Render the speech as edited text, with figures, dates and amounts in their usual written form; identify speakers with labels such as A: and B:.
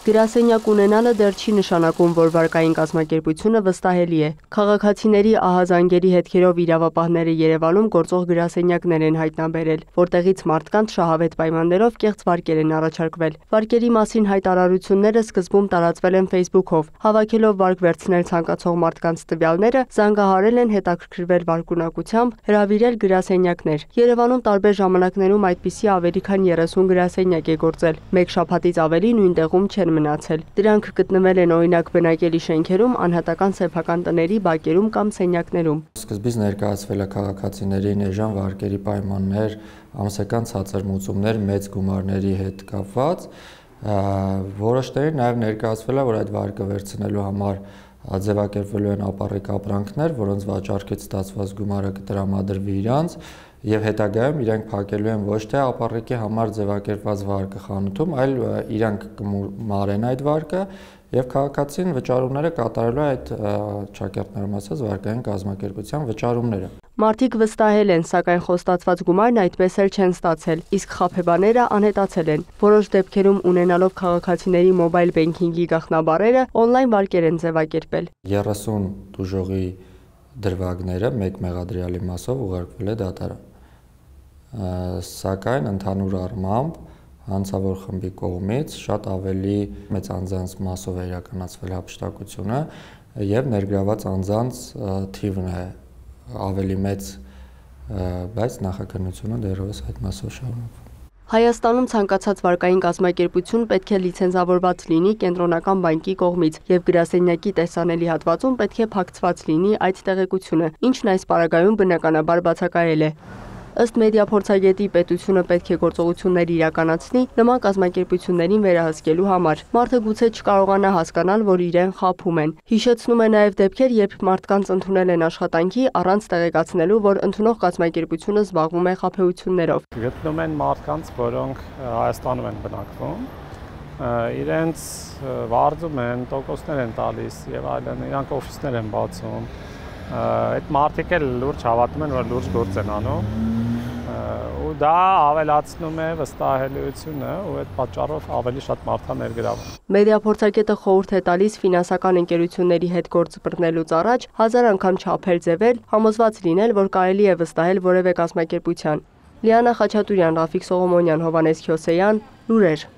A: Գրասենյակ ունենալը դեռ չի նշանակում, որ վարկային կազմակերպությունը վստահելի է։ Քաղաքացիների ահազանգերի հետքերով իրավապահները Երևանում գործող գրասենյակներ են հայտնաբերել, որտեղից մարդկանց շահավետ պայմաններով կեղծ վարկեր են առաջարկվել։ Վարկերի մասին հայտարարությունները սկզբում տարածվել են Facebook-ով։ Հավաքելով վարկ վերցնել ցանկացող մարդկանց տվյալները, զանգահարել են հետաքրքրվել վարկունակությամբ, հրավիրել գրասենյակներ։ Երևանում տարբեր ժամանակներում այդպիսի ավելի քան 30 գրասենյակ է գործել։ Մեկ շաբաթից ավելի նույն տեղում չեն մնացել։ Դրանք գտնվել են օրինակ բնակելի շենքերում, անհատական սեփական տների բակերում կամ սենյակներում։
B: Սկզբից ներկայացվել է քաղաքացիներին էժան վարկերի պայմաններ, ամսական ցածր մուծումներ մեծ գումարների հետ կապված, որոշների նաև ներկայացվել է, որ այդ վարկը վերցնելու համար ձևակերպվելու են ապառիկ ապրանքներ, որոնց վաճառքից ստացված գումարը կտրամադրվի իրանց եւ հետագայում իրենք փակելու են ոչ թե ապառիկի համար ձևակերպված վարկը խանութում, այլ իրանք կմարեն այդ վարկը եւ քաղաքացին վճարումները կատարելու այդ ճակերտներում ասած վարկային կազմակերպության վճարումները։
A: Մարդիկ վստահել են, սակայն խոստացված գումարն այդպես էլ չեն ստացել, իսկ խաբեբաները անհետացել են։ Որոշ դեպքերում ունենալով քաղաքացիների մոբայլ բենքինգի գաղտնաբառերը, օնլայն վարկեր են ձևակերպել։
B: 30 տուժողի դրվագները մեկ մեղադրյալի մասով ուղարկվել է դատարան։ Սակայն ընդհանուր առմամբ հանցավոր խմբի կողմից շատ ավելի մեծ անձանց մասով է իրականացվել հափշտակությունը եւ ներգրաված անձանց թիվն է ավելի մեծ, բայց նախաքննությունը դեռևս այդ մասով շարունակվում։
A: Հայաստանում ցանկացած վարկային կազմակերպություն պետք է լիցենզավորված լինի կենտրոնական բանկի կողմից եւ գրասենյակի տեսանելի հատվածում պետք է փակցված լինի այդ տեղեկությունը, ինչն այս պարագայում բնականաբար բացակայել է։ Ըստ մեդիափորձագետի պետությունը պետք է գործողություններ իրականացնի նման կազմակերպություններին վերահսկելու համար։ Մարդը գուցե չկարողանա հասկանալ, որ իրեն խաբում են։ Հիշեցնում է նաև դեպքեր, երբ մարդկանց ընդունել են աշխատանքի առանց տեղեկացնելու, որ ընդունող կազմակերպությունը զբաղվում է խաբեություններով։
C: Գտնում են մարդկանց, որոնք Հայաստանում են բնակվում, իրենց վարձում են, տոկոսներ են տալիս եւ այլն, իրանք օֆիսներ են բացում։ Այդ մարդիկ էլ լուրջ հավատում են, որ լուրջ գործ են անում։ Ու դա ավելացնում է վստահելիությունը ու այդ պատճառով ավելի շատ մարդ է ներգրավում։
A: Մեդիափորձագետը խորհուրդ է տալիս ֆինանսական ընկերությունների հետ գործ բռնելուց առաջ 1000 անգամ չափել ձևել, համոզված լինել, որ կարելի է վստահել որևէ կազմակերպության։ Լիանա Խաչատուրյան, Ռաֆիկ Սողոմոնյան, Հովհաննես Քյոսեյան, լուրեր։